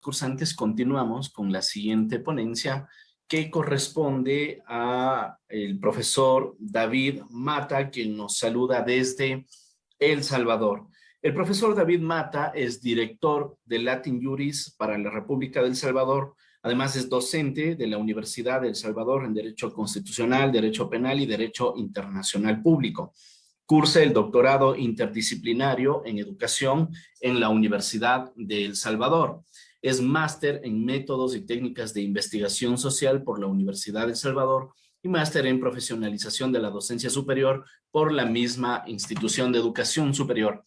cursantes, continuamos con la siguiente ponencia que corresponde a el profesor David Mata, quien nos saluda desde El Salvador. El profesor David Mata es director de Latin Juris para la República del Salvador. Además es docente de la Universidad de El Salvador en Derecho Constitucional, Derecho Penal y Derecho Internacional Público. Cursa el doctorado interdisciplinario en educación en la Universidad de El Salvador. Es máster en métodos y técnicas de investigación social por la Universidad de El Salvador y máster en profesionalización de la docencia superior por la misma institución de educación superior.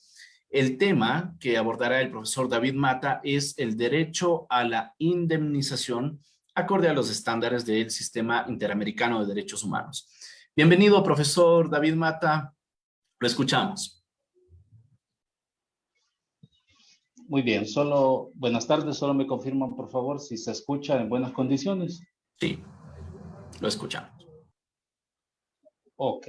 El tema que abordará el profesor David Mata es el derecho a la indemnización acorde a los estándares del Sistema Interamericano de Derechos Humanos. Bienvenido, profesor David Mata. Lo escuchamos. Muy bien, buenas tardes, solo me confirman por favor si se escucha en buenas condiciones. Sí, lo escuchamos. Ok.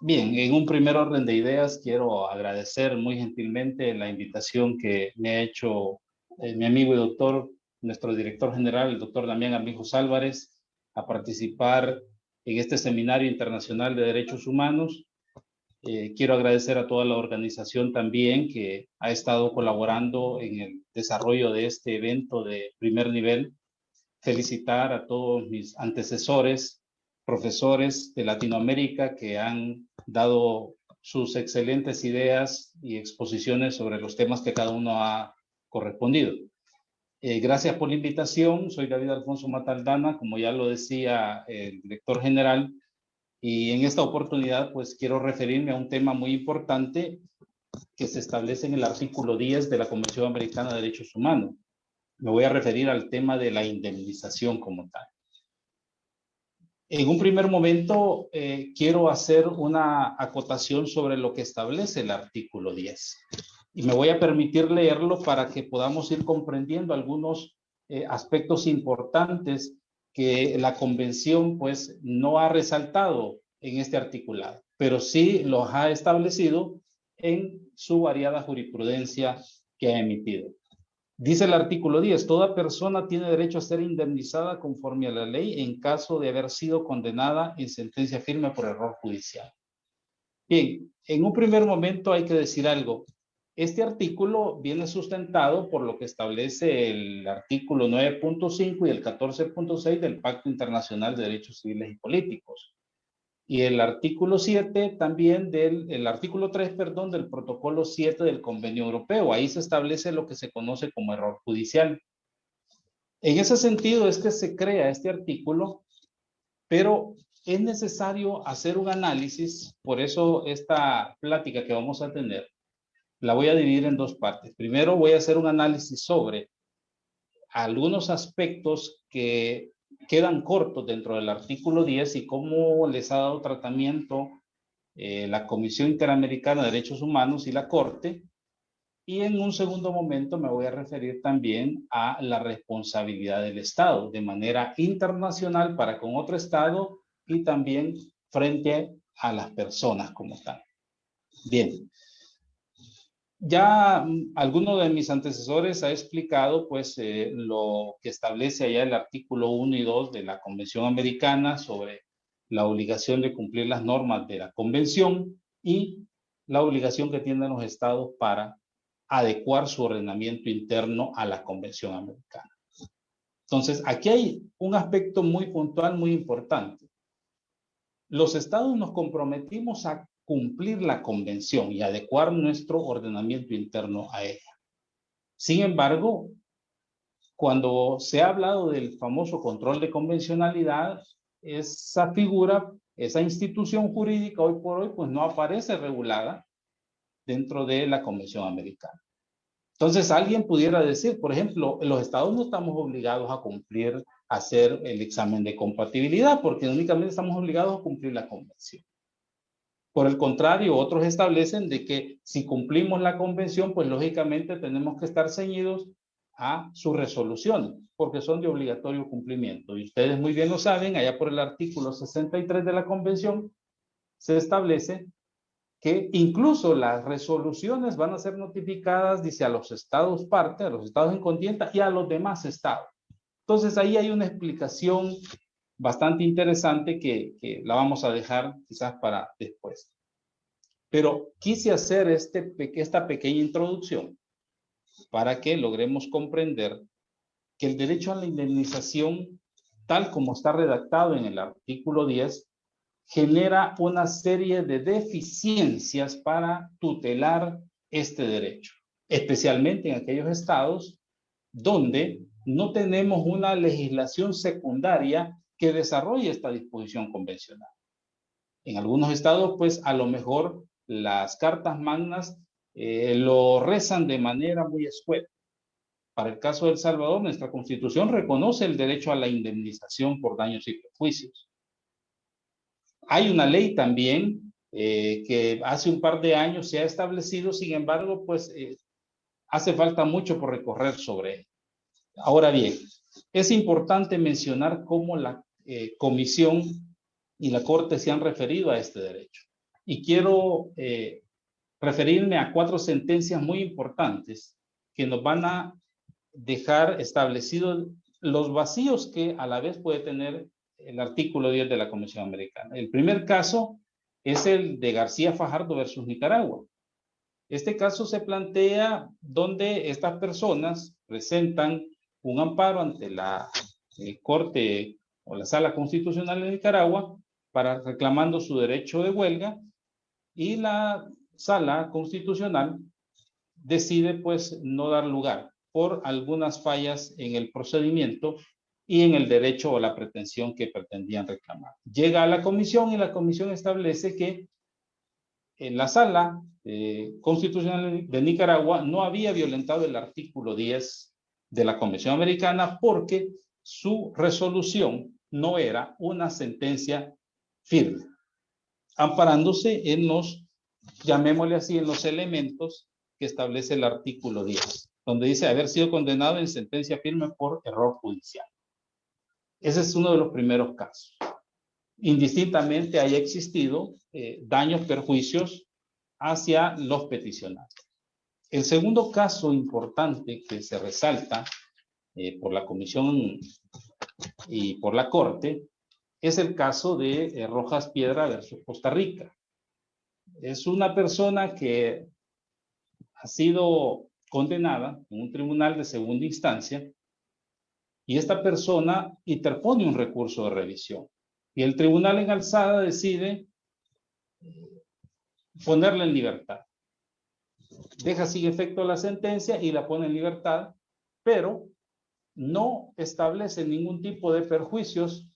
Bien, en un primer orden de ideas quiero agradecer muy gentilmente la invitación que me ha hecho mi amigo y doctor, nuestro director general, el doctor Damián Armijos Álvarez, a participar en este Seminario Internacional de Derechos Humanos. Quiero agradecer a toda la organización también que ha estado colaborando en el desarrollo de este evento de primer nivel. Felicitar a todos mis antecesores, profesores de Latinoamérica que han dado sus excelentes ideas y exposiciones sobre los temas que cada uno ha correspondido. Gracias por la invitación. Soy David Alfonso Mataldana, como ya lo decía el director general. Y en esta oportunidad, pues quiero referirme a un tema muy importante que se establece en el artículo 10 de la Convención Americana de Derechos Humanos. Me voy a referir al tema de la indemnización como tal. En un primer momento, quiero hacer una acotación sobre lo que establece el artículo 10. Y me voy a permitir leerlo para que podamos ir comprendiendo algunos aspectos importantes que la Convención pues no ha resaltado en este articulado, pero sí los ha establecido en su variada jurisprudencia que ha emitido. Dice el artículo 10, toda persona tiene derecho a ser indemnizada conforme a la ley en caso de haber sido condenada en sentencia firme por error judicial. Bien, en un primer momento hay que decir algo. Este artículo viene sustentado por lo que establece el artículo 9.5 y el 14.6 del Pacto Internacional de Derechos Civiles y Políticos. Y el artículo 7 también el artículo 3, perdón, del protocolo 7 del Convenio Europeo. Ahí se establece lo que se conoce como error judicial. En ese sentido es que se crea este artículo, pero es necesario hacer un análisis. Por eso esta plática que vamos a tener la voy a dividir en dos partes. Primero voy a hacer un análisis sobre algunos aspectos que quedan cortos dentro del artículo 10 y cómo les ha dado tratamiento la Comisión Interamericana de Derechos Humanos y la Corte. Y en un segundo momento me voy a referir también a la responsabilidad del Estado de manera internacional para con otro Estado y también frente a las personas como tal. Bien. Ya alguno de mis antecesores ha explicado pues lo que establece allá el artículo 1 y 2 de la Convención Americana sobre la obligación de cumplir las normas de la Convención y la obligación que tienen los estados para adecuar su ordenamiento interno a la Convención Americana. Entonces, aquí hay un aspecto muy puntual, muy importante. Los estados nos comprometimos a cumplir la convención y adecuar nuestro ordenamiento interno a ella. Sin embargo, cuando se ha hablado del famoso control de convencionalidad, esa figura, esa institución jurídica hoy por hoy, pues no aparece regulada dentro de la Convención Americana. Entonces, alguien pudiera decir, por ejemplo, los estados no estamos obligados a cumplir, a hacer el examen de compatibilidad, porque únicamente estamos obligados a cumplir la convención. Por el contrario, otros establecen de que si cumplimos la convención, pues lógicamente tenemos que estar ceñidos a sus resoluciones, porque son de obligatorio cumplimiento. Y ustedes muy bien lo saben, allá por el artículo 63 de la convención, se establece que incluso las resoluciones van a ser notificadas, dice, a los estados parte, a los estados en contienda y a los demás estados. Entonces ahí hay una explicación bastante interesante que la vamos a dejar quizás para después. Pero quise hacer esta pequeña introducción para que logremos comprender que el derecho a la indemnización, tal como está redactado en el artículo 10, genera una serie de deficiencias para tutelar este derecho, especialmente en aquellos estados donde no tenemos una legislación secundaria que desarrolle esta disposición convencional. En algunos estados, pues a lo mejor las cartas magnas lo rezan de manera muy escueta. Para el caso de El Salvador, nuestra Constitución reconoce el derecho a la indemnización por daños y perjuicios. Hay una ley también que hace un par de años se ha establecido, sin embargo, pues hace falta mucho por recorrer sobre él. Ahora bien, es importante mencionar cómo la Comisión y la Corte se han referido a este derecho. Y quiero referirme a 4 sentencias muy importantes que nos van a dejar establecidos los vacíos que a la vez puede tener el artículo 10 de la Convención Americana. El primer caso es el de García Fajardo versus Nicaragua. Este caso se plantea donde estas personas presentan un amparo ante la Corte o la Sala Constitucional de Nicaragua para reclamando su derecho de huelga, y la Sala Constitucional decide pues no dar lugar por algunas fallas en el procedimiento y en el derecho o la pretensión que pretendían reclamar. Llega a la comisión y la comisión establece que en la Sala Constitucional de Nicaragua no había violentado el artículo 10 de la Convención Americana porque su resolución no era una sentencia firme, amparándose en los, llamémosle así, en los elementos que establece el artículo 10, donde dice haber sido condenado en sentencia firme por error judicial. Ese es uno de los primeros casos. Indistintamente haya existido daños, perjuicios hacia los peticionarios. El segundo caso importante que se resalta por la Comisión y por la Corte es el caso de Rojas Piedra versus Costa Rica. Es una persona que ha sido condenada en un tribunal de segunda instancia y esta persona interpone un recurso de revisión. Y el tribunal en alzada decide ponerla en libertad. Deja sin efecto la sentencia y la pone en libertad, pero no establece ningún tipo de perjuicios,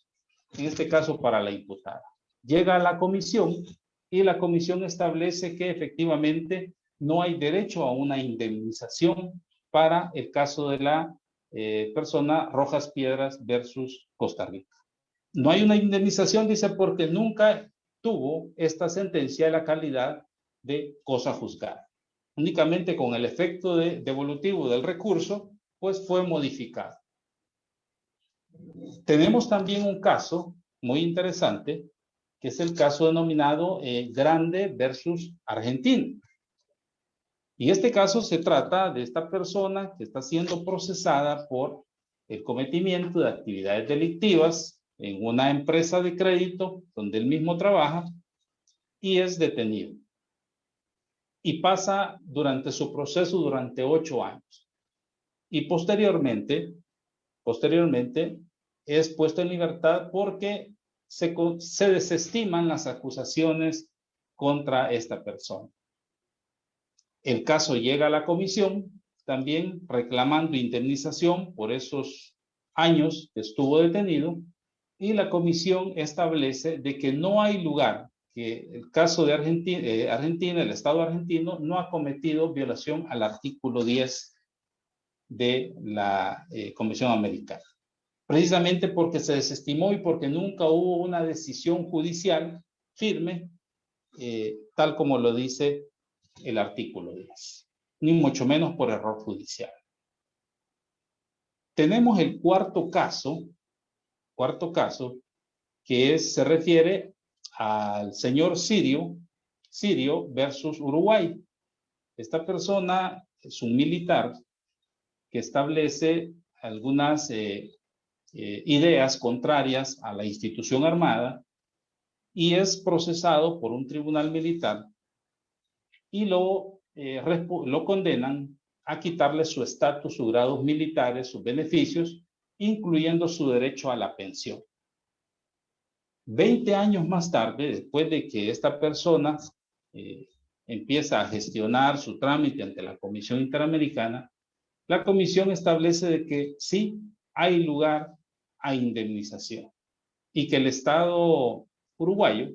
en este caso para la imputada. Llega a la comisión y la comisión establece que efectivamente no hay derecho a una indemnización para el caso de la persona Rojas Piedras versus Costa Rica. No hay una indemnización, dice, porque nunca tuvo esta sentencia la calidad de cosa juzgada. Únicamente con el efecto devolutivo del recurso, pues fue modificado. Tenemos también un caso muy interesante, que es el caso denominado Grande versus Argentina. Y este caso se trata de esta persona que está siendo procesada por el cometimiento de actividades delictivas en una empresa de crédito donde él mismo trabaja y es detenido. Y pasa durante su proceso durante 8 años. Y posteriormente es puesto en libertad porque se desestiman las acusaciones contra esta persona. El caso llega a la comisión también reclamando indemnización por esos años que estuvo detenido, y la comisión establece de que no hay lugar, que el caso de Argentina, el Estado argentino, no ha cometido violación al artículo 10 de la Convención Americana. Precisamente porque se desestimó y porque nunca hubo una decisión judicial firme, tal como lo dice el artículo 10, ni mucho menos por error judicial. Tenemos el cuarto caso que se refiere al señor Sirio Sirio versus Uruguay. Esta persona es un militar que establece algunas ideas contrarias a la institución armada y es procesado por un tribunal militar y lo condenan a quitarle su estatus, sus grados militares, sus beneficios, incluyendo su derecho a la pensión. 20 años más tarde, después de que esta persona empieza a gestionar su trámite ante la Comisión Interamericana, la Comisión establece de que sí hay lugar a indemnización y que el Estado uruguayo,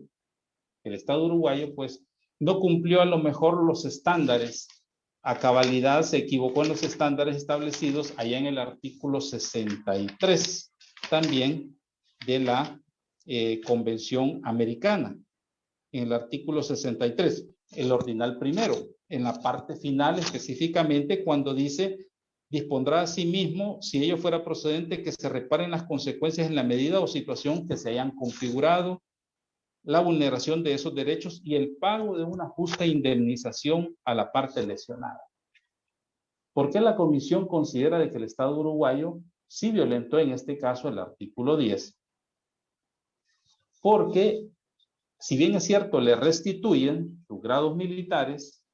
pues no cumlió a lo mejor los estándares a cabalidad, se equivocó en los estándares establecidos allá en el artículo 63 también de la Convención Americana. En el artículo 63, el ordinal primero, en la parte final específicamente cuando dice: dispondrá asimismo, si ello fuera procedente, que se reparen las consecuencias en la medida o situación que se hayan configurado, la vulneración de esos derechos y el pago de una justa indemnización a la parte lesionada. ¿Por qué la Comisión considera de que el Estado uruguayo sí violentó en este caso el artículo 10? Porque, si bien es cierto, le restituyen sus grados militares,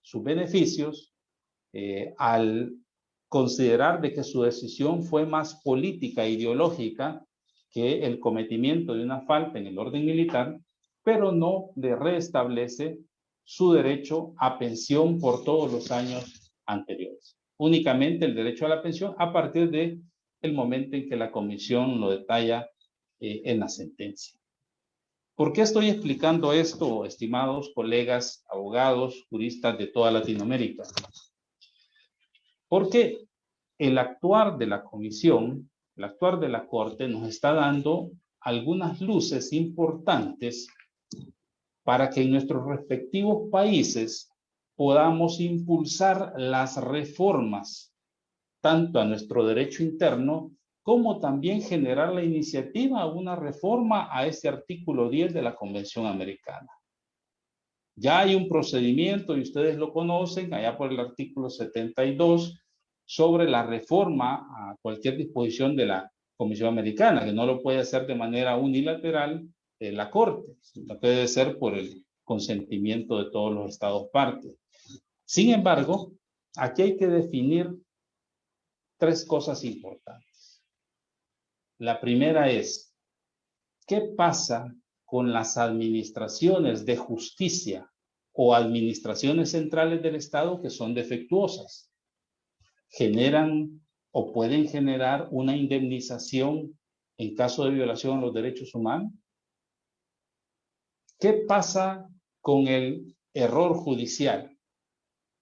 sus beneficios, al considerar de que su decisión fue más política e ideológica que el cometimiento de una falta en el orden militar, pero no le reestablece su derecho a pensión por todos los años anteriores. Únicamente el derecho a la pensión a partir de el momento en que la comisión lo detalla en la sentencia. ¿Por qué estoy explicando esto, estimados colegas, abogados, juristas de toda Latinoamérica? Porque el actuar de la comisión, el actuar de la Corte nos está dando algunas luces importantes para que en nuestros respectivos países podamos impulsar las reformas, tanto a nuestro derecho interno, como también generar la iniciativa a una reforma a este artículo 10 de la Convención Americana. Ya hay un procedimiento, y ustedes lo conocen, allá por el artículo 72, sobre la reforma a cualquier disposición de la Comisión Americana, que no lo puede hacer de manera unilateral la Corte, sino que debe ser por el consentimiento de todos los estados partes. Sin embargo, aquí hay que definir tres cosas importantes. La primera es, ¿qué pasa con las administraciones de justicia o administraciones centrales del Estado que son defectuosas? ¿Generan o pueden generar una indemnización en caso de violación a los derechos humanos? ¿Qué pasa con el error judicial?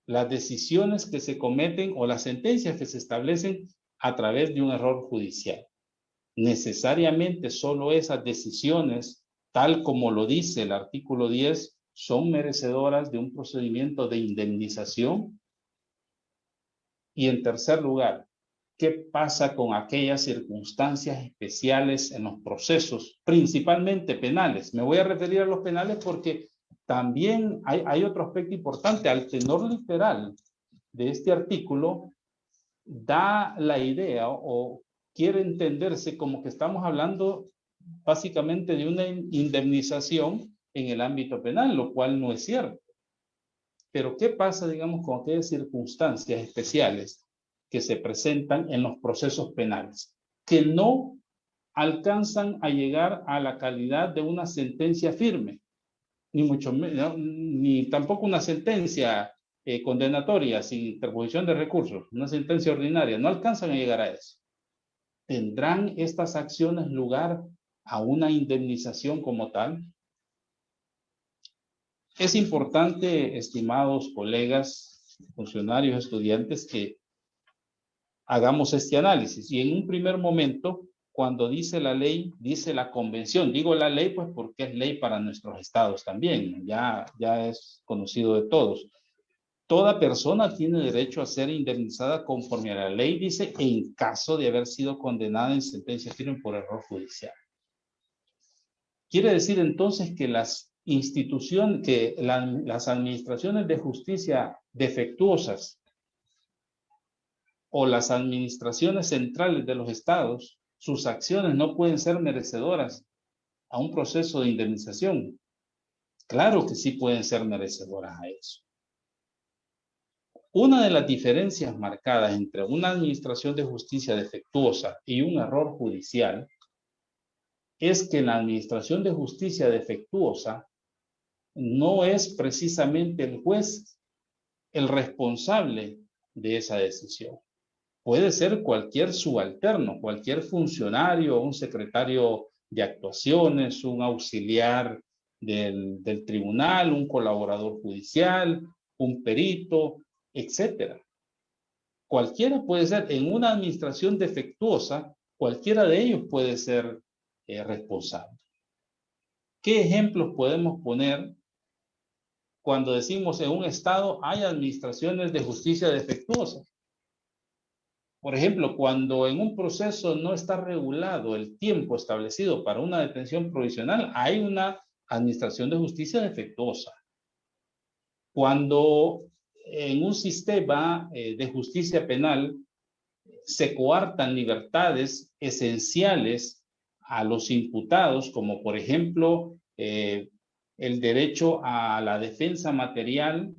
Las decisiones que se cometen o las sentencias que se establecen a través de un error judicial. Necesariamente solo esas decisiones, tal como lo dice el artículo 10, son merecedoras de un procedimiento de indemnización. Y en tercer lugar, ¿qué pasa con aquellas circunstancias especiales en los procesos, principalmente penales? Me voy a referir a los penales porque también hay otro aspecto importante. Al tenor literal de este artículo, da la idea o quiere entenderse como que estamos hablando básicamente de una indemnización en el ámbito penal, lo cual no es cierto. Pero ¿qué pasa, digamos, con aquellas circunstancias especiales que se presentan en los procesos penales, que no alcanzan a llegar a la calidad de una sentencia firme, ni mucho menos, ni tampoco una sentencia condenatoria sin interposición de recursos, una sentencia ordinaria, no alcanzan a llegar a eso? ¿Tendrán estas acciones lugar a una indemnización como tal? Es importante, estimados colegas, funcionarios, estudiantes, que hagamos este análisis. Y en un primer momento, cuando dice la ley, dice la convención. Digo la ley pues porque es ley para nuestros estados también. Ya es conocido de todos. Toda persona tiene derecho a ser indemnizada conforme a la ley, dice, en caso de haber sido condenada en sentencia firme por error judicial. Quiere decir entonces que las las administraciones de justicia defectuosas o las administraciones centrales de los estados, sus acciones no pueden ser merecedoras a un proceso de indemnización. Claro que sí pueden ser merecedoras a eso. Una de las diferencias marcadas entre una administración de justicia defectuosa y un error judicial es que la administración de justicia defectuosa no es precisamente el juez el responsable de esa decisión. Puede ser cualquier subalterno, cualquier funcionario, un secretario de actuaciones, un auxiliar del tribunal, un colaborador judicial, un perito, etcétera. Cualquiera puede ser, en una administración defectuosa, cualquiera de ellos puede ser responsable. ¿Qué ejemplos podemos poner cuando decimos en un estado hay administraciones de justicia defectuosas? Por ejemplo, cuando en un proceso no está regulado el tiempo establecido para una detención provisional, hay una administración de justicia defectuosa. Cuando en un sistema de justicia penal se coartan libertades esenciales a los imputados, como por ejemplo el derecho a la defensa material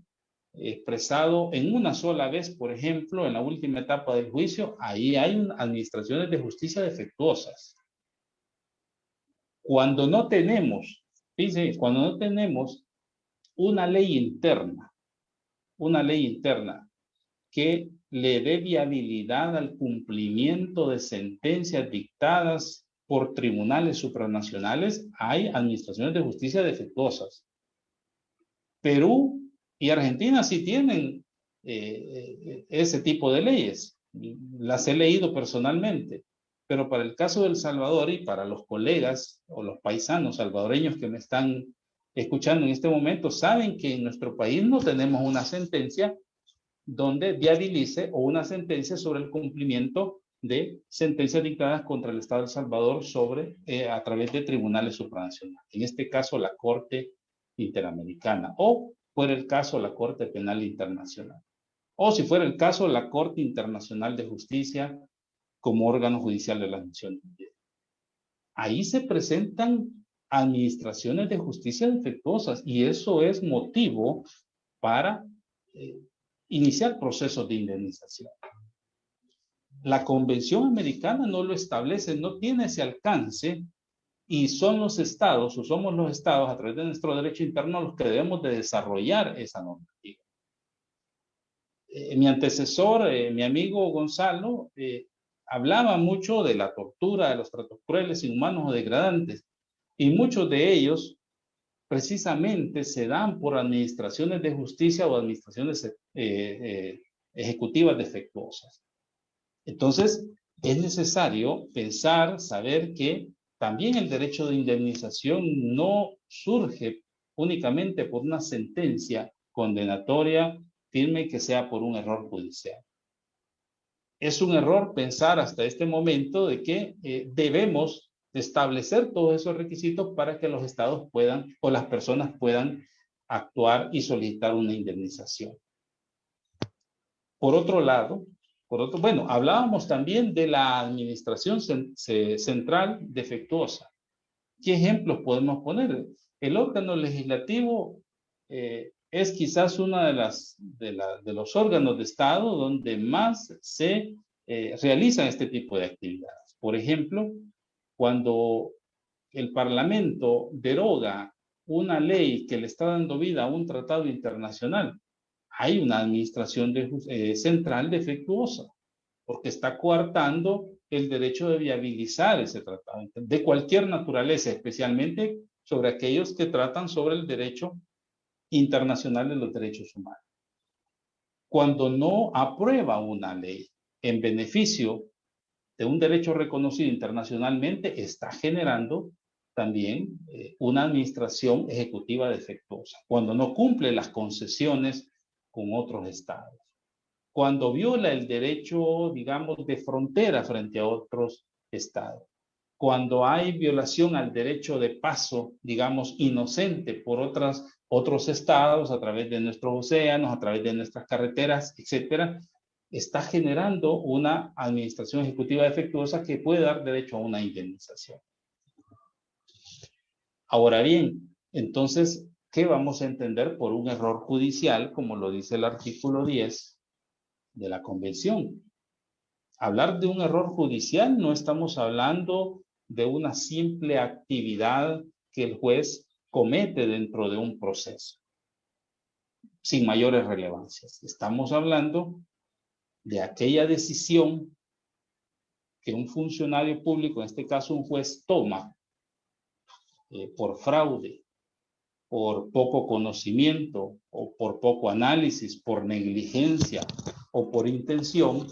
expresado en una sola vez, por ejemplo, en la última etapa del juicio, ahí hay administraciones de justicia defectuosas. Cuando no tenemos, fíjense, cuando no tenemos una ley interna que le dé viabilidad al cumplimiento de sentencias dictadas por tribunales supranacionales, hay administraciones de justicia defectuosas. Perú y Argentina sí tienen ese tipo de leyes. Las he leído personalmente. Pero para el caso de El Salvador y para los colegas o los paisanos salvadoreños que me están escuchando en este momento, saben que en nuestro país no tenemos una sentencia donde viabilice o una sentencia sobre el cumplimiento de sentencias dictadas contra el Estado de El Salvador a través de tribunales supranacionales. En este caso, la Corte Interamericana, o fuera el caso, la Corte Penal Internacional, o si fuera el caso, la Corte Internacional de Justicia como órgano judicial de las Naciones Unidas. Ahí se presentan administraciones de justicia defectuosas y eso es motivo para iniciar procesos de indemnización. La Convención Americana no lo establece, no tiene ese alcance y son los estados o somos los estados a través de nuestro derecho interno los que debemos de desarrollar esa normativa. Mi antecesor, mi amigo Gonzalo, hablaba mucho de la tortura, de los tratos crueles, inhumanos o degradantes y muchos de ellos precisamente se dan por administraciones de justicia o administraciones ejecutivas defectuosas. Entonces, es necesario pensar, saber que también el derecho de indemnización no surge únicamente por una sentencia condenatoria firme que sea por un error judicial. Es un error pensar hasta este momento de que debemos establecer todos esos requisitos para que los estados puedan o las personas puedan actuar y solicitar una indemnización. Por otro lado, bueno, hablábamos también de la administración central defectuosa. ¿Qué ejemplos podemos poner? El órgano legislativo es quizás uno de los órganos de Estado donde más se realizan este tipo de actividades. Por ejemplo, cuando el Parlamento deroga una ley que le está dando vida a un tratado internacional, hay una administración central defectuosa, porque está coartando el derecho de viabilizar ese tratado, de cualquier naturaleza, especialmente sobre aquellos que tratan sobre el derecho internacional de los derechos humanos. Cuando no aprueba una ley en beneficio de un derecho reconocido internacionalmente, está generando también una administración ejecutiva defectuosa. Cuando no cumple las concesiones con otros estados. Cuando viola el derecho, digamos, de frontera frente a otros estados. cuando hay violación al derecho de paso, digamos, inocente por otros estados, a través de nuestros océanos, a través de nuestras carreteras, etcétera, está generando una administración ejecutiva defectuosa que puede dar derecho a una indemnización. Ahora bien, entonces, ¿qué vamos a entender por un error judicial, como lo dice el artículo 10 de la Convención? Hablar de un error judicial, no estamos hablando de una simple actividad que el juez comete dentro de un proceso, sin mayores relevancias. Estamos hablando de aquella decisión que un funcionario público, en este caso un juez, toma por fraude, por poco conocimiento o por poco análisis, por negligencia o por intención,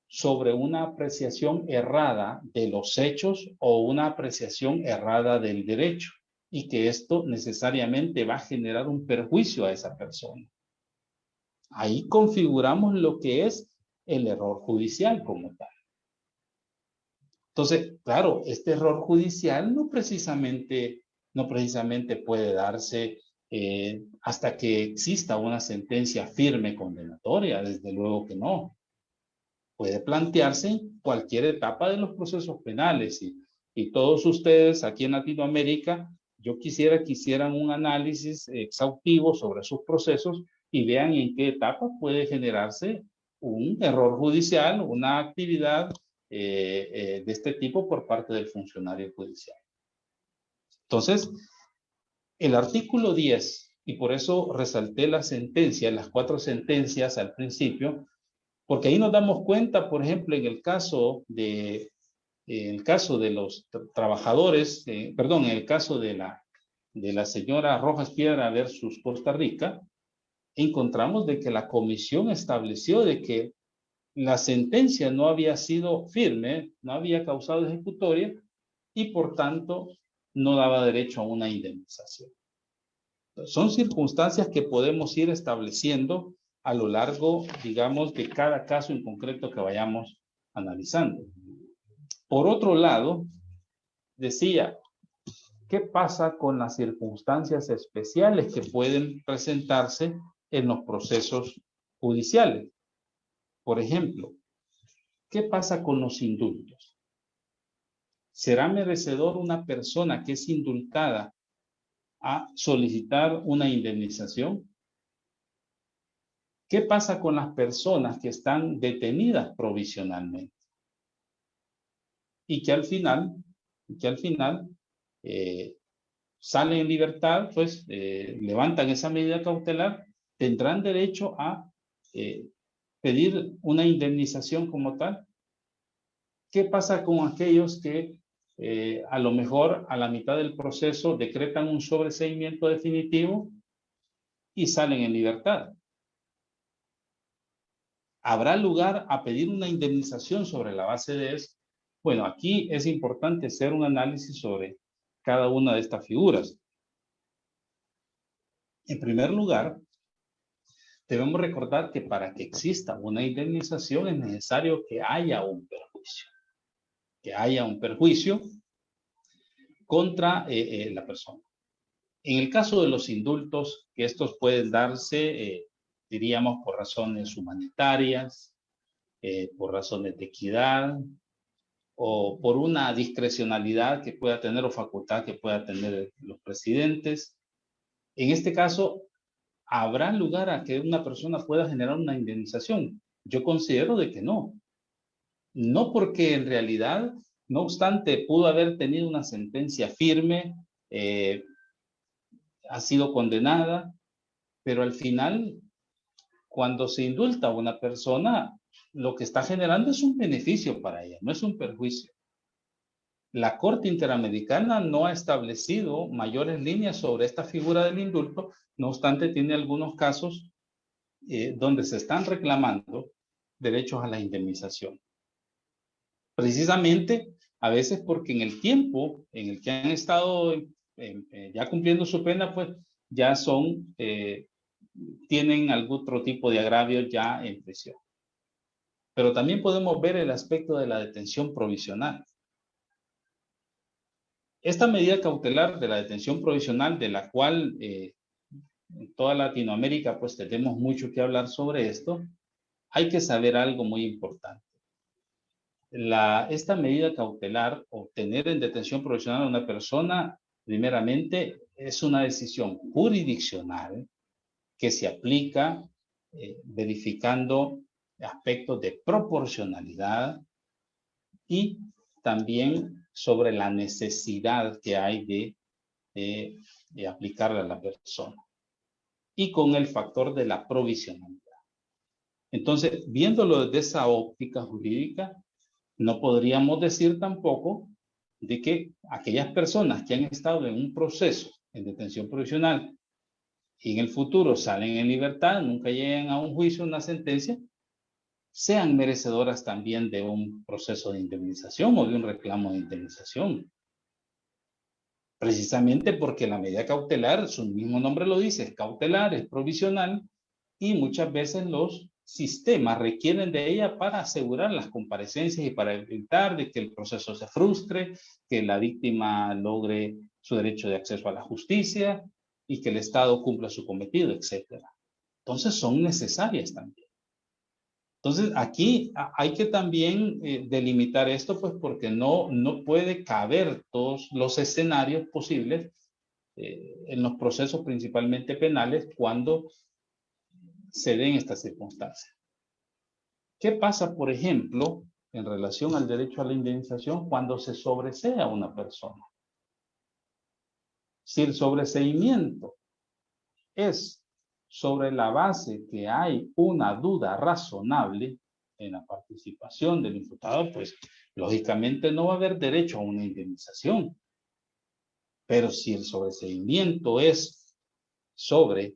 sobre una apreciación errada de los hechos o una apreciación errada del derecho, y que esto necesariamente va a generar un perjuicio a esa persona. Ahí configuramos lo que es el error judicial como tal. Entonces, claro, este error judicial no precisamente puede darse hasta que exista una sentencia firme condenatoria, desde luego que no. Puede plantearse en cualquier etapa de los procesos penales, y todos ustedes aquí en Latinoamérica, yo quisiera que hicieran un análisis exhaustivo sobre sus procesos y vean en qué etapa puede generarse un error judicial, una actividad de este tipo por parte del funcionario judicial. Entonces, el artículo 10, y por eso resalté la sentencia, las 4 sentencias al principio, porque ahí nos damos cuenta, por ejemplo, en el caso de los trabajadores, en el caso de la señora Rojas Piedra versus Costa Rica, encontramos de que la comisión estableció de que la sentencia no había sido firme, no había causado ejecutoria y por tanto no daba derecho a una indemnización. Son circunstancias que podemos ir estableciendo a lo largo, digamos, de cada caso en concreto que vayamos analizando. Por otro lado, decía, ¿qué pasa con las circunstancias especiales que pueden presentarse en los procesos judiciales? Por ejemplo, ¿qué pasa con los indultos? ¿Será merecedor una persona que es indultada a solicitar una indemnización? ¿Qué pasa con las personas que están detenidas provisionalmente y que al final salen en libertad, pues levantan esa medida cautelar, tendrán derecho a pedir una indemnización como tal? ¿Qué pasa con aquellos que a lo mejor a la mitad del proceso decretan un sobreseimiento definitivo y salen en libertad? ¿Habrá lugar a pedir una indemnización sobre la base de eso? Bueno, aquí es importante hacer un análisis sobre cada una de estas figuras. En primer lugar, debemos recordar que para que exista una indemnización es necesario que haya un perjuicio contra la persona. En el caso de los indultos, que estos pueden darse, diríamos, por razones humanitarias, por razones de equidad, o por una discrecionalidad que pueda tener o facultad que pueda tener los presidentes. En este caso, ¿habrá lugar a que una persona pueda generar una indemnización? Yo considero de que no. No, porque en realidad, no obstante, pudo haber tenido una sentencia firme, ha sido condenada, pero al final, cuando se indulta a una persona, lo que está generando es un beneficio para ella, no es un perjuicio. La Corte Interamericana no ha establecido mayores líneas sobre esta figura del indulto, no obstante tiene algunos casos donde se están reclamando derechos a la indemnización. Precisamente, a veces porque en el tiempo en el que han estado ya cumpliendo su pena, pues ya tienen algún otro tipo de agravio ya en prisión. Pero también podemos ver el aspecto de la detención provisional. Esta medida cautelar de la detención provisional, de la cual en toda Latinoamérica pues tenemos mucho que hablar sobre esto, hay que saber algo muy importante. Esta medida cautelar, o tener en detención provisional a una persona, primeramente es una decisión jurisdiccional que se aplica verificando aspectos de proporcionalidad y también sobre la necesidad que hay de aplicarla a la persona, y con el factor de la provisionalidad. Entonces, viéndolo desde esa óptica jurídica, no podríamos decir tampoco de que aquellas personas que han estado en un proceso en detención provisional y en el futuro salen en libertad, nunca lleguen a un juicio, una sentencia, sean merecedoras también de un proceso de indemnización o de un reclamo de indemnización. Precisamente porque la medida cautelar, su mismo nombre lo dice, es cautelar, es provisional, y muchas veces los sistemas requieren de ella para asegurar las comparecencias y para evitar de que el proceso se frustre, que la víctima logre su derecho de acceso a la justicia y que el Estado cumpla su cometido, etc. Entonces son necesarias también. Entonces aquí hay que también delimitar esto, pues porque no puede caber todos los escenarios posibles en los procesos principalmente penales cuando se den estas circunstancias. ¿Qué pasa, por ejemplo, en relación al derecho a la indemnización cuando se sobresea a una persona? Si el sobreseimiento es sobre la base que hay una duda razonable en la participación del imputado, pues lógicamente no va a haber derecho a una indemnización. Pero si el sobreseimiento es sobre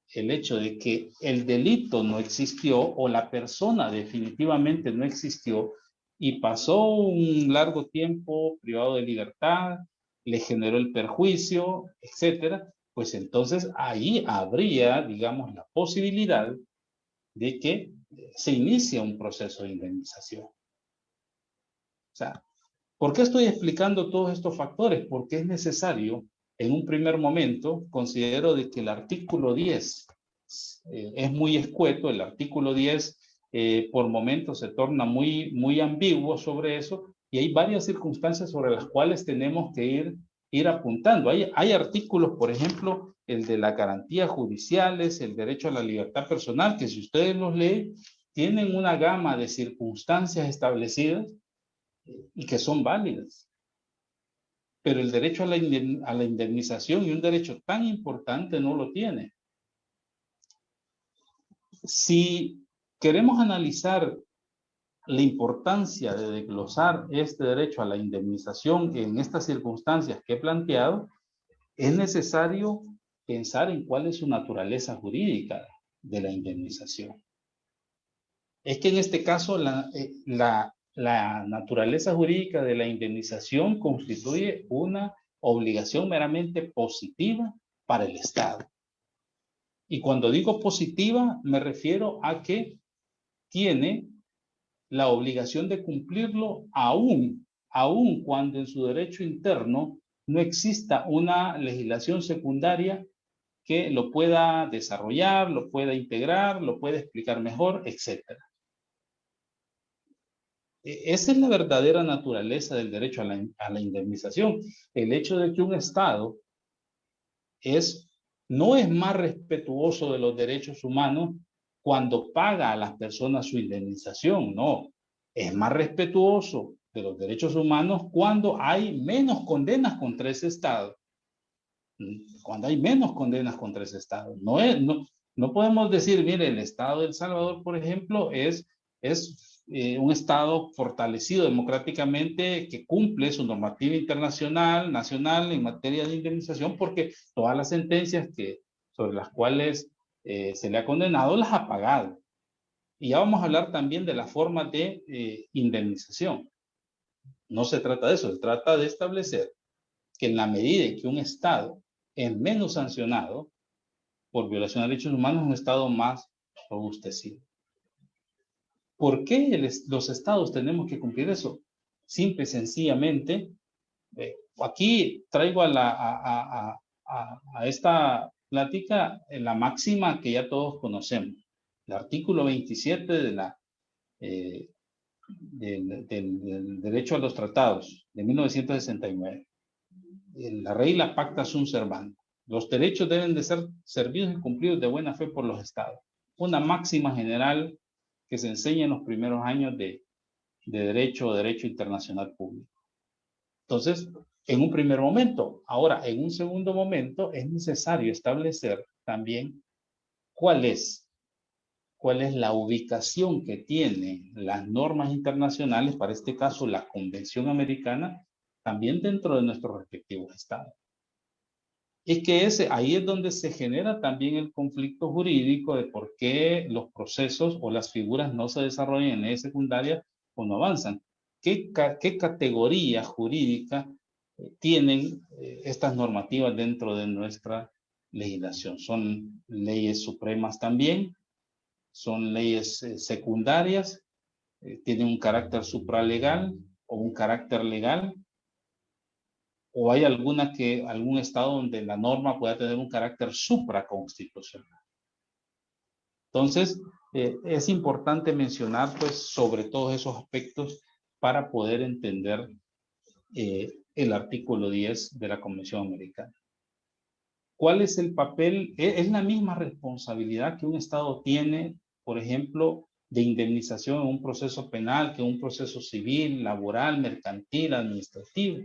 el hecho de que el delito no existió o la persona definitivamente no existió y pasó un largo tiempo privado de libertad, le generó el perjuicio, etcétera, pues entonces ahí habría, digamos, la posibilidad de que se inicie un proceso de indemnización. O sea, ¿por qué estoy explicando todos estos factores? Porque es necesario, en un primer momento, considero de que el artículo 10 es muy escueto, el artículo 10 por momentos se torna muy ambiguo sobre eso, y hay varias circunstancias sobre las cuales tenemos que ir apuntando. Hay artículos, por ejemplo, el de las garantías judiciales, el derecho a la libertad personal, que si ustedes los leen, tienen una gama de circunstancias establecidas y que son válidas. Pero el derecho a la indemnización, y un derecho tan importante, no lo tiene. Si queremos analizar la importancia de desglosar este derecho a la indemnización en estas circunstancias que he planteado, es necesario pensar en cuál es su naturaleza jurídica de la indemnización. Es que en este caso la naturaleza jurídica de la indemnización constituye una obligación meramente positiva para el Estado. Y cuando digo positiva, me refiero a que tiene la obligación de cumplirlo aún cuando en su derecho interno no exista una legislación secundaria que lo pueda desarrollar, lo pueda integrar, lo pueda explicar mejor, etc. Esa es la verdadera naturaleza del derecho a la indemnización. El hecho de que un Estado no es más respetuoso de los derechos humanos cuando paga a las personas su indemnización, no. Es más respetuoso de los derechos humanos cuando hay menos condenas contra ese Estado. Cuando hay menos condenas contra ese Estado. No podemos decir, mire, el Estado de El Salvador, por ejemplo, es un Estado fortalecido democráticamente que cumple su normativa internacional, nacional en materia de indemnización, porque todas las sentencias sobre las cuales se le ha condenado las ha pagado. Y ya vamos a hablar también de la forma de indemnización. No se trata de eso, se trata de establecer que en la medida en que un Estado es menos sancionado por violación de derechos humanos, es un Estado más robustecido. ¿Por qué los Estados tenemos que cumplir eso? Simple y sencillamente Aquí traigo a esta plática la máxima que ya todos conocemos. El artículo 27 del derecho a los tratados de 1969. La regla pacta sunt servanda. Los derechos deben de ser servidos y cumplidos de buena fe por los estados. Una máxima general que se enseña en los primeros años de derecho o derecho internacional público. Entonces, en un primer momento. Ahora, en un segundo momento, es necesario establecer también cuál es la ubicación que tienen las normas internacionales, para este caso la Convención Americana, también dentro de nuestros respectivos estados. Y que ahí es donde se genera también el conflicto jurídico de por qué los procesos o las figuras no se desarrollan en leyes secundarias o no avanzan. ¿Qué categoría jurídica tienen estas normativas dentro de nuestra legislación? ¿Son leyes supremas también? ¿Son leyes secundarias? ¿Tienen un carácter supralegal o un carácter legal? ¿O hay algún estado donde la norma pueda tener un carácter supraconstitucional? Entonces, es importante mencionar, pues, sobre todos esos aspectos para poder entender el artículo 10 de la Convención Americana. ¿Cuál es el papel? Es la misma responsabilidad que un estado tiene, por ejemplo, de indemnización en un proceso penal que en un proceso civil, laboral, mercantil, administrativo.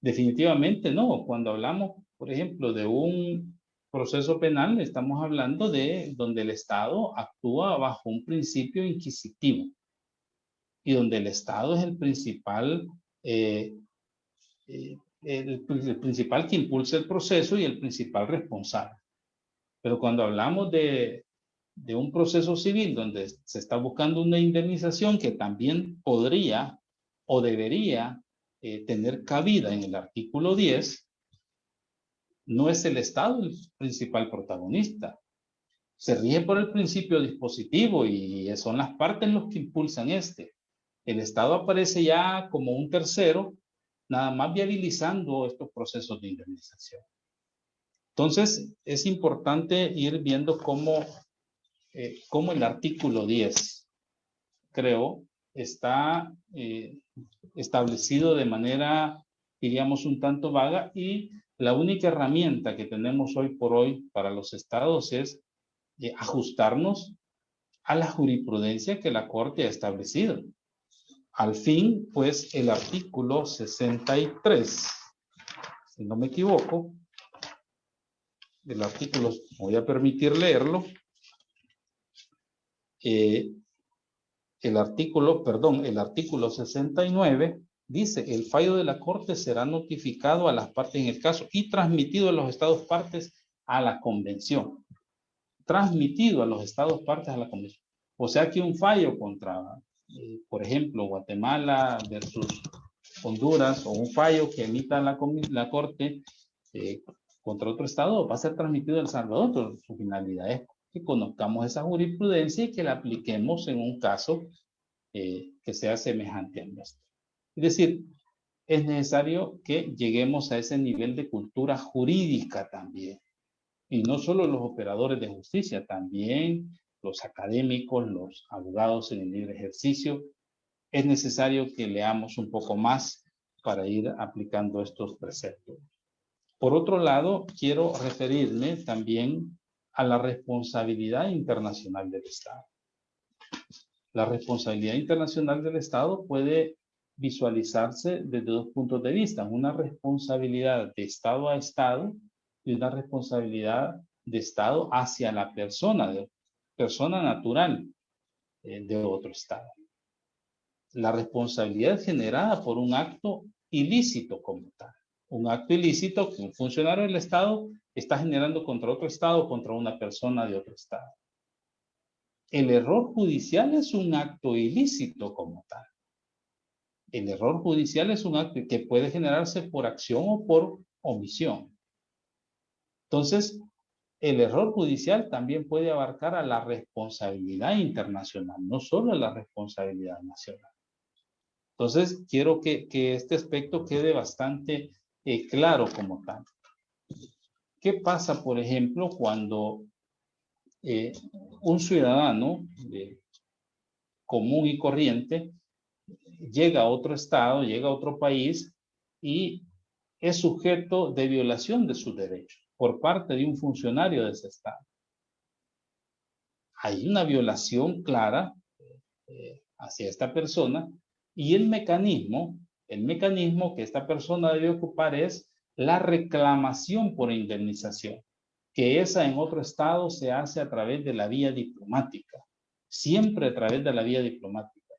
Definitivamente no. Cuando hablamos, por ejemplo, de un proceso penal, estamos hablando de donde el Estado actúa bajo un principio inquisitivo y donde el Estado es el principal, el principal que impulsa el proceso y el principal responsable. Pero cuando hablamos de un proceso civil donde se está buscando una indemnización que también podría o debería tener cabida en el artículo 10, no es el Estado el principal protagonista. Se rige por el principio dispositivo y son las partes los que impulsan este. El Estado aparece ya como un tercero, nada más viabilizando estos procesos de indemnización. Entonces, es importante ir viendo cómo el artículo 10, creo, está establecido de manera, diríamos, un tanto vaga, y la única herramienta que tenemos hoy por hoy para los estados es ajustarnos a la jurisprudencia que la Corte ha establecido. Al fin, pues, el artículo 63, si no me equivoco, el artículo, voy a permitir leerlo, el artículo 69 dice: el fallo de la Corte será notificado a las partes en el caso y transmitido a los estados partes a la convención. Transmitido a los estados partes a la convención. O sea que un fallo contra, por ejemplo, Guatemala versus Honduras, o un fallo que emita la Corte contra otro estado, va a ser transmitido a El Salvador. Su finalidad es que conozcamos esa jurisprudencia y que la apliquemos en un caso que sea semejante al nuestro. Es decir, es necesario que lleguemos a ese nivel de cultura jurídica también. Y no solo los operadores de justicia, también los académicos, los abogados en el libre ejercicio. Es necesario que leamos un poco más para ir aplicando estos preceptos. Por otro lado, quiero referirme también a la responsabilidad internacional del Estado. La responsabilidad internacional del Estado puede visualizarse desde dos puntos de vista: una responsabilidad de Estado a Estado y una responsabilidad de Estado hacia la persona natural de otro Estado. La responsabilidad es generada por un acto ilícito como tal. Un acto ilícito que un funcionario del Estado está generando contra otro Estado, contra una persona de otro Estado. El error judicial es un acto ilícito como tal. El error judicial es un acto que puede generarse por acción o por omisión. Entonces, el error judicial también puede abarcar a la responsabilidad internacional, no solo a la responsabilidad nacional. Entonces, quiero que este aspecto quede bastante claro como tal. ¿Qué pasa, por ejemplo, cuando un ciudadano común y corriente llega a otro estado, llega a otro país y es sujeto de violación de sus derechos por parte de un funcionario de ese estado? Hay una violación clara hacia esta persona y el mecanismo que esta persona debe ocupar es la reclamación por indemnización, que esa en otro estado se hace a través de la vía diplomática, siempre a través de la vía diplomática.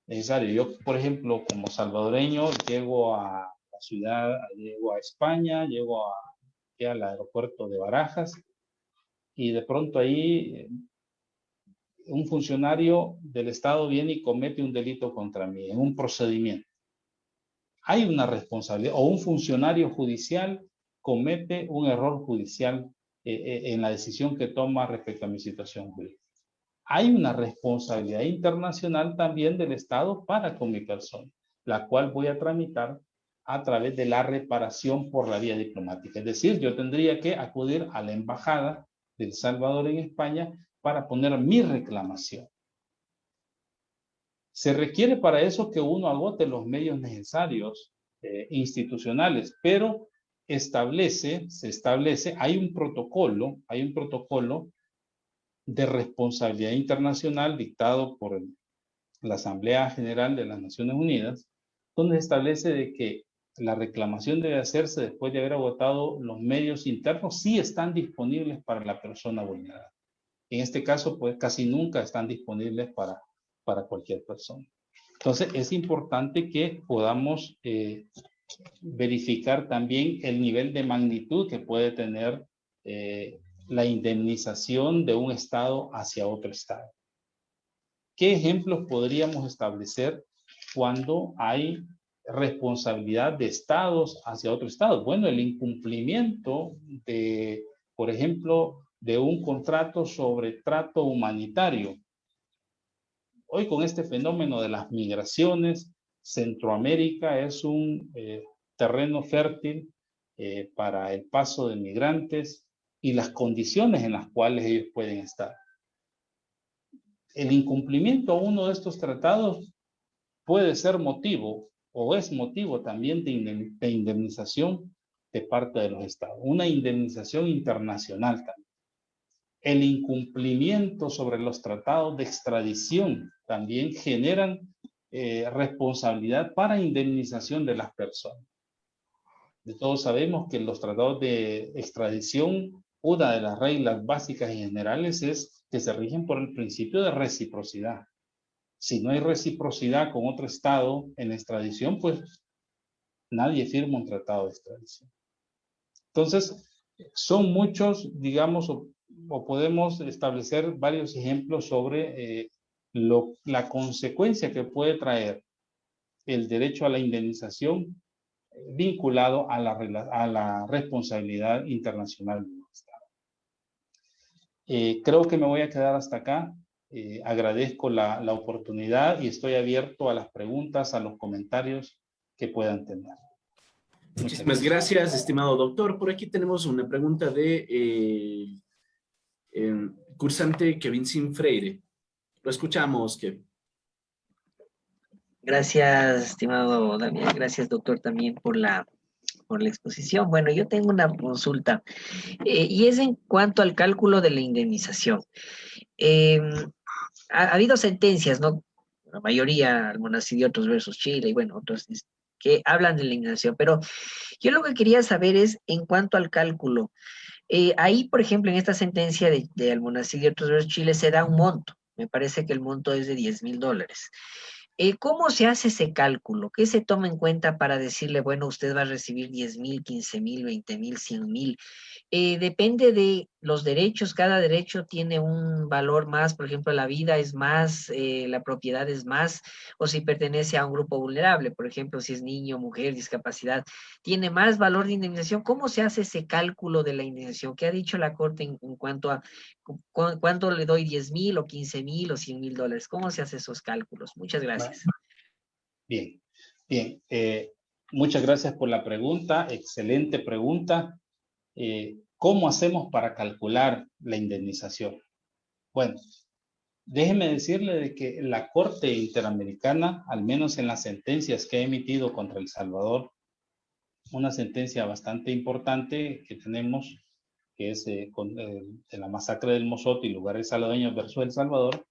Necesario. Yo, por ejemplo, como salvadoreño, llego a la ciudad, llego a España, llego al aeropuerto de Barajas y de pronto ahí un funcionario del Estado viene y comete un delito contra mí en un procedimiento. Hay una responsabilidad, o un funcionario judicial comete un error judicial en la decisión que toma respecto a mi situación jurídica. Hay una responsabilidad internacional también del Estado para con mi persona, la cual voy a tramitar a través de la reparación por la vía diplomática. Es decir, yo tendría que acudir a la embajada de El Salvador en España para poner mi reclamación. Se requiere para eso que uno agote los medios necesarios institucionales, pero se establece, hay un protocolo de responsabilidad internacional dictado por la Asamblea General de las Naciones Unidas, donde establece de que la reclamación debe hacerse después de haber agotado los medios internos si están disponibles para la persona vulnerada. En este caso, pues casi nunca están disponibles para cualquier persona. Entonces, es importante que podamos verificar también el nivel de magnitud que puede tener la indemnización de un estado hacia otro estado. ¿Qué ejemplos podríamos establecer cuando hay responsabilidad de estados hacia otro estado? Bueno, el incumplimiento de, por ejemplo, de un contrato sobre trato humanitario. Hoy con este fenómeno de las migraciones, Centroamérica es un terreno fértil para el paso de migrantes y las condiciones en las cuales ellos pueden estar. El incumplimiento a uno de estos tratados puede ser motivo o es motivo también de indemnización de parte de los estados, una indemnización internacional también. El incumplimiento sobre los tratados de extradición también generan responsabilidad para indemnización de las personas. De todos sabemos que los tratados de extradición, una de las reglas básicas y generales es que se rigen por el principio de reciprocidad. Si no hay reciprocidad con otro estado en la extradición, pues nadie firma un tratado de extradición. Entonces, son muchos, digamos, o podemos establecer varios ejemplos sobre la consecuencia que puede traer el derecho a la indemnización vinculado a la responsabilidad internacional del Estado. Creo que me voy a quedar hasta acá. Agradezco la oportunidad y estoy abierto a las preguntas, a los comentarios que puedan tener. Muchísimas gracias, estimado doctor. Por aquí tenemos una pregunta de cursante Kevin Sin Freire. Lo escuchamos, Kevin. Gracias, estimado Damián. Gracias, doctor, también por la exposición. Bueno, yo tengo una consulta y es en cuanto al cálculo de la indemnización. Ha habido sentencias, ¿no? La mayoría, Almonacidiotos versus Chile y bueno, otros que hablan de la indemnización, pero yo lo que quería saber es en cuanto al cálculo. Ahí, por ejemplo, en esta sentencia de Almonacidiotos versus Chile se da un monto. Me parece que el monto es de $10,000. ¿Cómo se hace ese cálculo? ¿Qué se toma en cuenta para decirle, bueno, usted va a recibir 10,000, 15,000, 20,000, 100,000? Depende de los derechos, cada derecho tiene un valor más, por ejemplo, la vida es más, la propiedad es más, o si pertenece a un grupo vulnerable, por ejemplo, si es niño, mujer, discapacidad, tiene más valor de indemnización. ¿Cómo se hace ese cálculo de la indemnización? ¿Qué ha dicho la Corte en cuanto a cuánto le doy, 10,000 o 15,000 o $100,000? ¿Cómo se hacen esos cálculos? Muchas gracias. Bien, bien. Muchas gracias por la pregunta, excelente pregunta. ¿Cómo hacemos para calcular la indemnización? Bueno, déjeme decirle de que la Corte Interamericana, al menos en las sentencias que ha emitido contra El Salvador, una sentencia bastante importante que tenemos, que es de la masacre del Mozote y lugares salvadoreños versus El Salvador,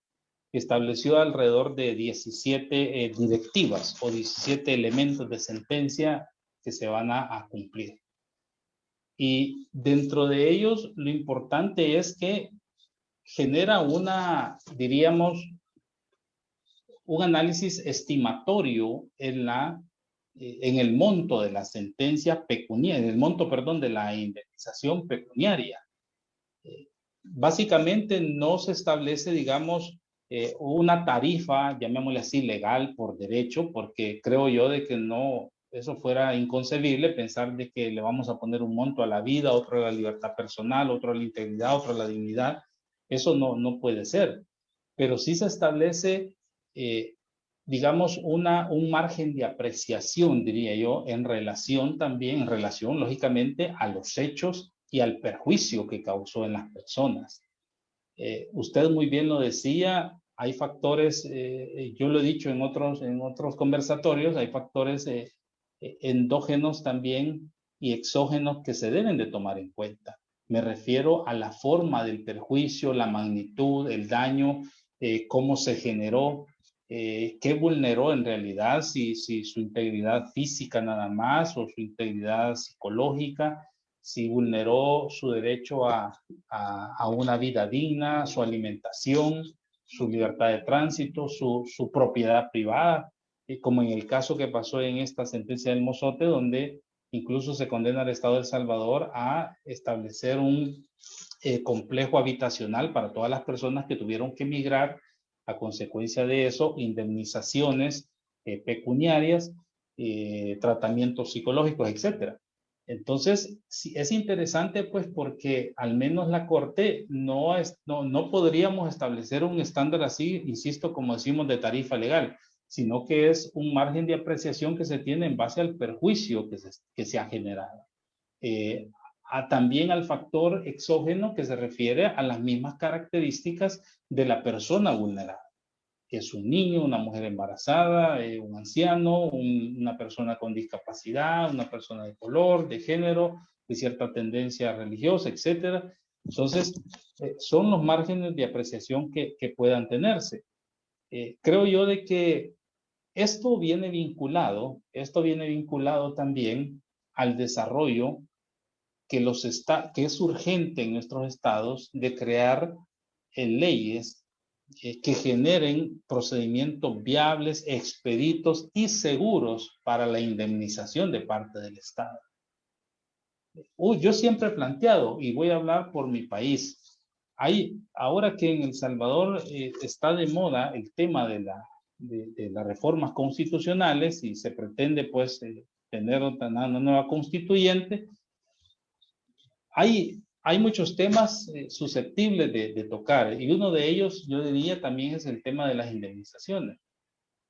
estableció alrededor de 17 directivas o 17 elementos de sentencia que se van a cumplir. Y dentro de ellos, lo importante es que genera diríamos, un análisis estimatorio en el monto de la sentencia pecuniaria, en el monto, perdón, de la indemnización pecuniaria. Básicamente no se establece, digamos, una tarifa, llamémosle así, legal por derecho, porque creo yo de que no, eso fuera inconcebible pensar de que le vamos a poner un monto a la vida, otro a la libertad personal, otro a la integridad, otro a la dignidad. Eso no puede ser. Pero sí se establece, digamos, un margen de apreciación, diría yo, en relación lógicamente, a los hechos y al perjuicio que causó en las personas. Usted muy bien lo decía, hay factores, yo lo he dicho en otros conversatorios, hay factores endógenos también y exógenos que se deben de tomar en cuenta. Me refiero a la forma del perjuicio, la magnitud, el daño, cómo se generó, qué vulneró en realidad, si su integridad física nada más o su integridad psicológica, si vulneró su derecho a una vida digna, su alimentación, su libertad de tránsito, su propiedad privada, como en el caso que pasó en esta sentencia del Mozote, donde incluso se condena al Estado de El Salvador a establecer un complejo habitacional para todas las personas que tuvieron que emigrar a consecuencia de eso, indemnizaciones pecuniarias, tratamientos psicológicos, etcétera. Entonces, sí, es interesante pues porque al menos la Corte no podríamos establecer un estándar así, insisto, como decimos, de tarifa legal, sino que es un margen de apreciación que se tiene en base al perjuicio que se ha generado. También al factor exógeno que se refiere a las mismas características de la persona vulnerada, que es un niño, una mujer embarazada, un anciano, una persona con discapacidad, una persona de color, de género, de cierta tendencia religiosa, etc. Entonces, son los márgenes de apreciación que puedan tenerse. Creo yo de que esto viene vinculado también al desarrollo que es urgente en nuestros estados de crear leyes que generen procedimientos viables, expeditos y seguros para la indemnización de parte del Estado. Yo siempre he planteado, y voy a hablar por mi país, ahora que en El Salvador está de moda el tema de las reformas constitucionales y se pretende pues tener una nueva constituyente, hay muchos temas susceptibles de tocar y uno de ellos, yo diría, también es el tema de las indemnizaciones.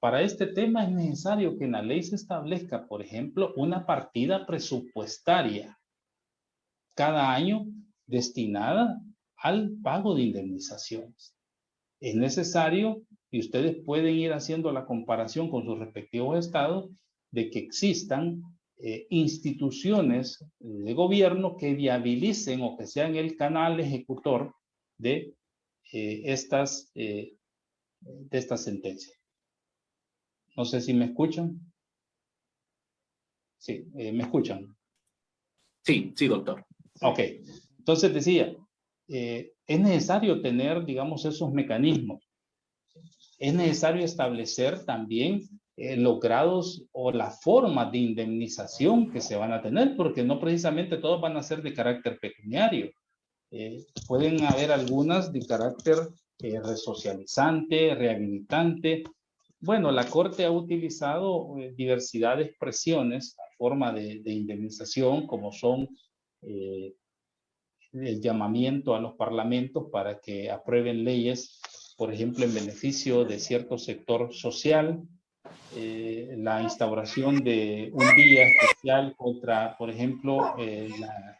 Para este tema es necesario que en la ley se establezca, por ejemplo, una partida presupuestaria cada año destinada al pago de indemnizaciones. Es necesario, y ustedes pueden ir haciendo la comparación con sus respectivos estados, de que existan instituciones de gobierno que viabilicen o que sean el canal ejecutor de estas sentencias. No sé si me escuchan. Sí, ¿me escuchan? Sí, sí, doctor. Ok, entonces decía, es necesario tener, digamos, esos mecanismos. Es necesario establecer también los grados o las formas de indemnización que se van a tener, porque no precisamente todos van a ser de carácter pecuniario. Pueden haber algunas de carácter resocializante, rehabilitante. Bueno, la Corte ha utilizado diversidad de expresiones, forma de indemnización, como son el llamamiento a los parlamentos para que aprueben leyes, por ejemplo, en beneficio de cierto sector social, la instauración de un día especial contra, por ejemplo, la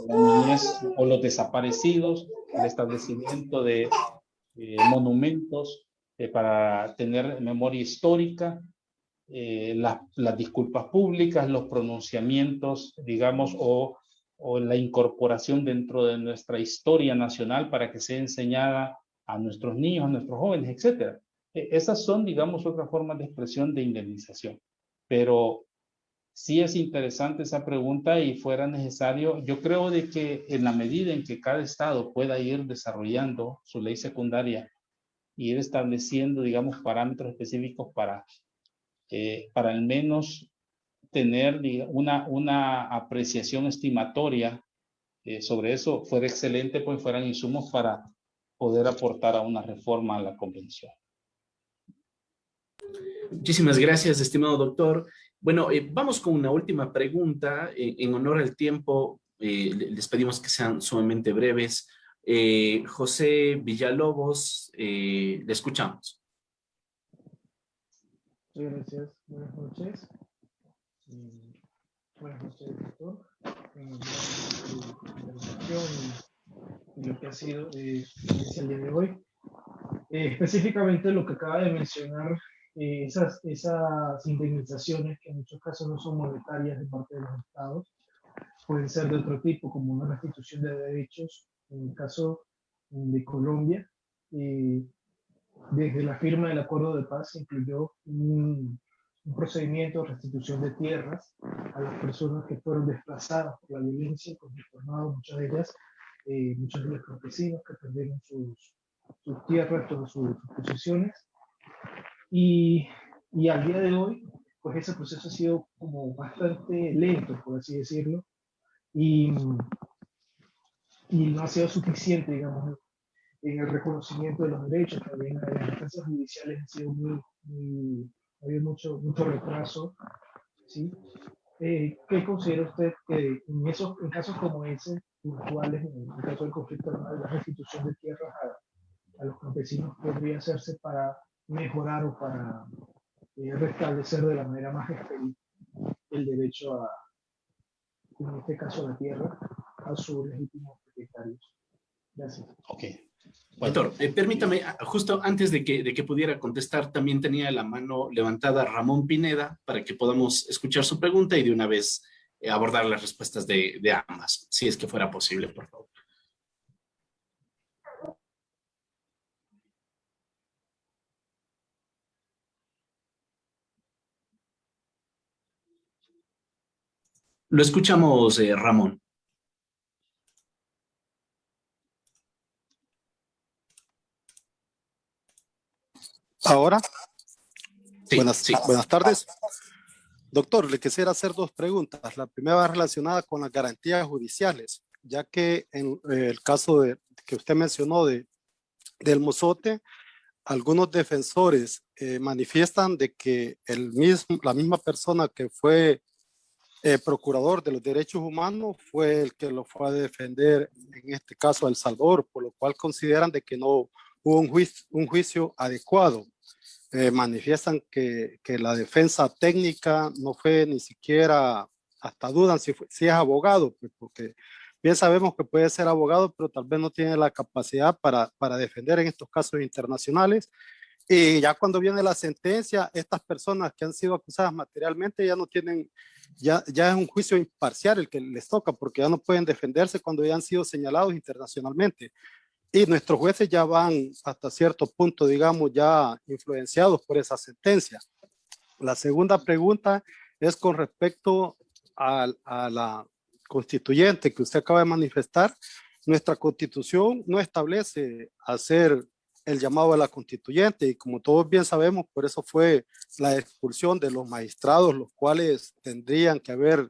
niñez o los desaparecidos, el establecimiento de monumentos para tener memoria histórica, las disculpas públicas, los pronunciamientos, digamos, o la incorporación dentro de nuestra historia nacional para que sea enseñada a nuestros niños, a nuestros jóvenes, etcétera. Esas son, digamos, otras formas de expresión de indemnización. Pero sí es interesante esa pregunta y fuera necesario, yo creo de que en la medida en que cada estado pueda ir desarrollando su ley secundaria y ir estableciendo, digamos, parámetros específicos para al menos tener una apreciación estimatoria sobre eso, fuera excelente, pues fueran insumos para poder aportar a una reforma a la convención. Muchísimas gracias, estimado doctor. Bueno, vamos con una última pregunta. En honor al tiempo, les pedimos que sean sumamente breves. José Villalobos, le escuchamos. Muchas gracias. Buenas noches. Buenas noches, doctor. Y lo que ha sido el día de hoy. Específicamente lo que acaba de mencionar, esas indemnizaciones que en muchos casos no son monetarias de parte de los estados, pueden ser de otro tipo, como una restitución de derechos. En el caso de Colombia, desde la firma del acuerdo de paz se incluyó un procedimiento de restitución de tierras a las personas que fueron desplazadas por la violencia, conformados muchas de ellas, muchos de los campesinos que perdieron sus tierras, todas sus posesiones. Y al día de hoy, pues ese proceso ha sido como bastante lento, por así decirlo, y no ha sido suficiente, digamos, en el reconocimiento de los derechos. También las instancias judiciales han sido ha habido mucho retraso, ¿sí? ¿Qué considera usted que en casos como ese, puntuales, en el caso del conflicto armado, la restitución de tierras a los campesinos podría hacerse para mejorar o para restablecer de la manera más expedita el derecho en este caso, a la tierra, a sus legítimos propietarios? Gracias. Ok. Doctor, permítame, justo antes de que pudiera contestar, también tenía la mano levantada Ramón Pineda para que podamos escuchar su pregunta y de una vez abordar las respuestas de ambas, si es que fuera posible, por favor. Lo escuchamos, Ramón. Ahora, Sí, buenas tardes. Doctor, le quisiera hacer dos preguntas. La primera va relacionada con las garantías judiciales, ya que en el caso que usted mencionó del Mozote, algunos defensores manifiestan de que la misma persona que fue procurador de los derechos humanos fue el que lo fue a defender, en este caso a El Salvador, por lo cual consideran de que no hubo un juicio adecuado. Manifiestan que la defensa técnica no fue ni siquiera, hasta dudan si es abogado, pues, porque bien sabemos que puede ser abogado, pero tal vez no tiene la capacidad para defender en estos casos internacionales. Y ya cuando viene la sentencia, estas personas que han sido acusadas materialmente ya no tienen, ya es un juicio imparcial el que les toca, porque ya no pueden defenderse cuando ya han sido señalados internacionalmente. Y nuestros jueces ya van hasta cierto punto, digamos, ya influenciados por esa sentencia. La segunda pregunta es con respecto a la constituyente que usted acaba de manifestar. Nuestra constitución no establece hacer el llamado a la constituyente y como todos bien sabemos, por eso fue la expulsión de los magistrados, los cuales tendrían que haber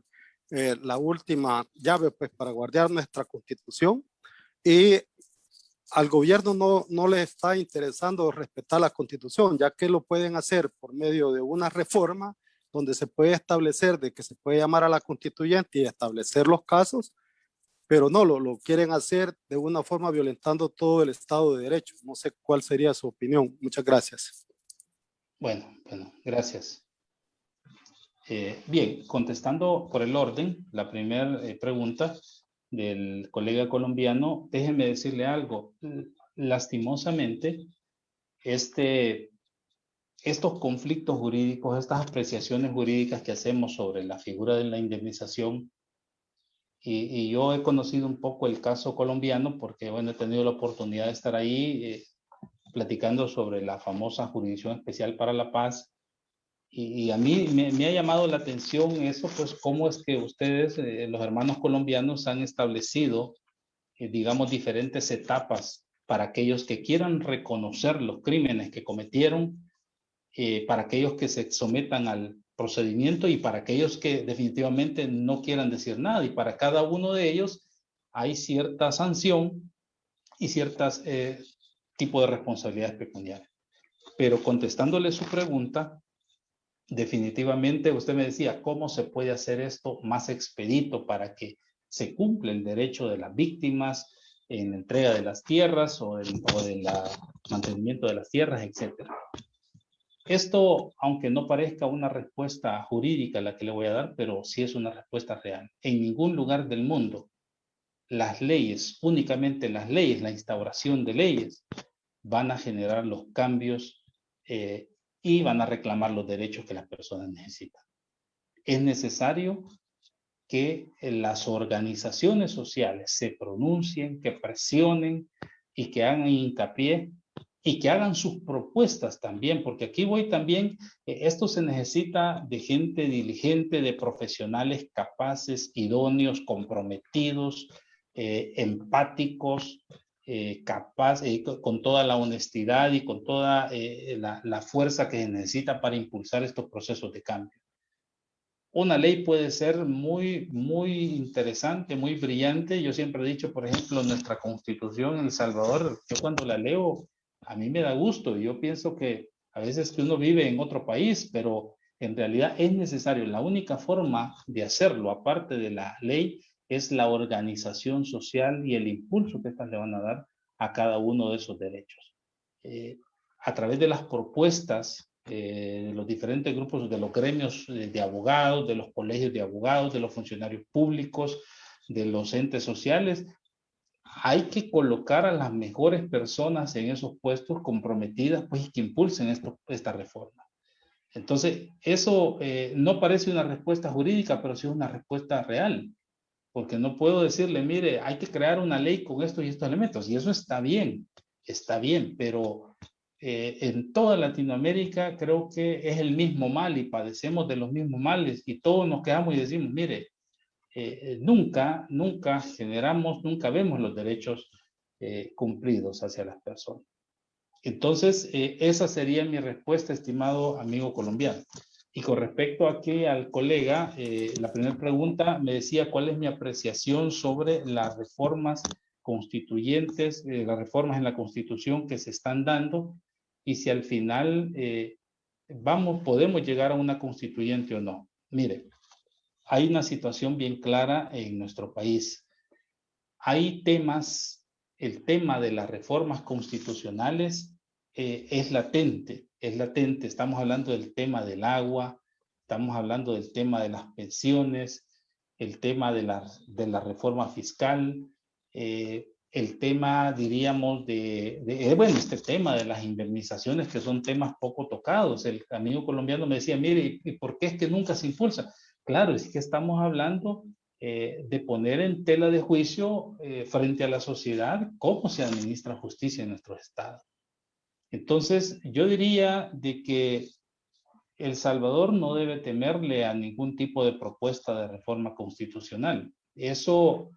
la última llave pues, para guardar nuestra constitución. Y al gobierno no le está interesando respetar la constitución, ya que lo pueden hacer por medio de una reforma donde se puede establecer de que se puede llamar a la constituyente y establecer los casos, pero no, lo quieren hacer de una forma violentando todo el Estado de Derecho. No sé cuál sería su opinión. Muchas gracias. Bueno, gracias. Bien, contestando por el orden, la primera pregunta del colega colombiano, déjeme decirle algo. Lastimosamente, estos conflictos jurídicos, estas apreciaciones jurídicas que hacemos sobre la figura de la indemnización, y yo he conocido un poco el caso colombiano porque, bueno, he tenido la oportunidad de estar ahí platicando sobre la famosa Jurisdicción Especial para la Paz. Y a mí me ha llamado la atención eso, pues cómo es que ustedes, los hermanos colombianos, han establecido, digamos, diferentes etapas para aquellos que quieran reconocer los crímenes que cometieron, para aquellos que se sometan al procedimiento y para aquellos que definitivamente no quieran decir nada. Y para cada uno de ellos hay cierta sanción y ciertas tipo de responsabilidades pecuniarias. Pero contestándole su pregunta, definitivamente usted me decía, ¿cómo se puede hacer esto más expedito para que se cumpla el derecho de las víctimas en la entrega de las tierras o del mantenimiento de las tierras, etcétera? Esto, aunque no parezca una respuesta jurídica la que le voy a dar, pero sí es una respuesta real. En ningún lugar del mundo las leyes, únicamente las leyes, la instauración de leyes, van a generar los cambios y van a reclamar los derechos que las personas necesitan. Es necesario que las organizaciones sociales se pronuncien, que presionen y que hagan hincapié y que hagan sus propuestas también, porque aquí voy también, esto se necesita de gente diligente, de profesionales capaces, idóneos, comprometidos, empáticos, con toda la honestidad y con toda la fuerza que se necesita para impulsar estos procesos de cambio. Una ley puede ser muy, muy interesante, muy brillante. Yo siempre he dicho, por ejemplo, nuestra Constitución en El Salvador, yo cuando la leo, a mí me da gusto. Yo pienso que a veces que uno vive en otro país, pero en realidad es necesario. La única forma de hacerlo, aparte de la ley, es la organización social y el impulso que estas le van a dar a cada uno de esos derechos. A través de las propuestas de los diferentes grupos, de los gremios de abogados, de los colegios de abogados, de los funcionarios públicos, de los entes sociales, hay que colocar a las mejores personas en esos puestos comprometidas, pues, que impulsen esta reforma. Entonces, eso no parece una respuesta jurídica, pero sí una respuesta real, porque no puedo decirle, mire, hay que crear una ley con estos y estos elementos, y eso está bien, pero en toda Latinoamérica creo que es el mismo mal y padecemos de los mismos males y todos nos quedamos y decimos, mire, nunca vemos los derechos cumplidos hacia las personas. Entonces, esa sería mi respuesta, estimado amigo colombiano. Y con respecto aquí al colega, la primera pregunta me decía cuál es mi apreciación sobre las reformas constituyentes, las reformas en la Constitución que se están dando y si al final podemos llegar a una constituyente o no. Mire, hay una situación bien clara en nuestro país. Hay temas, el tema de las reformas constitucionales es latente. Estamos hablando del tema del agua, estamos hablando del tema de las pensiones, el tema de la reforma fiscal, el tema, diríamos, este tema de las indemnizaciones, que son temas poco tocados. El amigo colombiano me decía, mire, ¿y por qué es que nunca se impulsa? Claro, es que estamos hablando de poner en tela de juicio frente a la sociedad cómo se administra justicia en nuestro estado. Entonces, yo diría de que El Salvador no debe temerle a ningún tipo de propuesta de reforma constitucional. Eso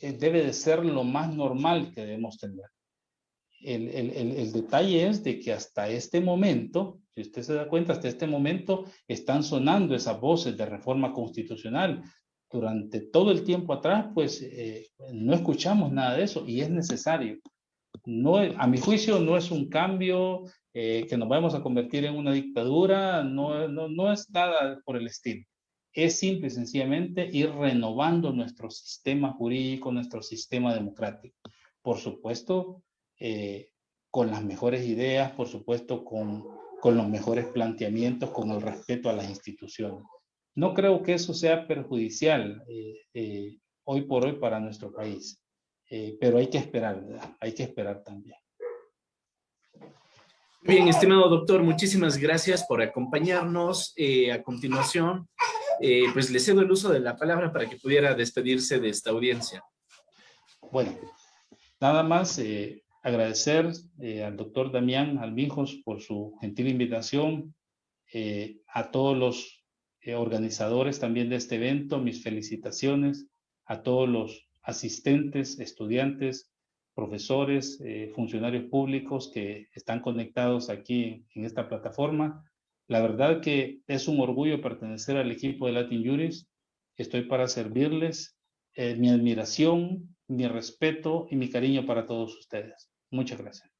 debe de ser lo más normal que debemos tener. El detalle es de que hasta este momento, si usted se da cuenta, hasta este momento están sonando esas voces de reforma constitucional. Durante todo el tiempo atrás, pues no escuchamos nada de eso y es necesario. No, a mi juicio no es un cambio que nos vamos a convertir en una dictadura, no es nada por el estilo. Es simple y sencillamente ir renovando nuestro sistema jurídico, nuestro sistema democrático. Por supuesto, con las mejores ideas, por supuesto, con con los mejores planteamientos, con el respeto a las instituciones. No creo que eso sea perjudicial hoy por hoy para nuestro país, pero hay que esperar, ¿verdad? Hay que esperar también. Bien, estimado doctor, muchísimas gracias por acompañarnos. A continuación, pues le cedo el uso de la palabra para que pudiera despedirse de esta audiencia. Bueno, nada más agradecer al doctor Damián Almijos por su gentil invitación, a todos los organizadores también de este evento, mis felicitaciones, a todos los asistentes, estudiantes, profesores, funcionarios públicos que están conectados aquí en esta plataforma. La verdad que es un orgullo pertenecer al equipo de Latin Juris. Estoy para servirles. Mi admiración, mi respeto y mi cariño para todos ustedes. Muchas gracias.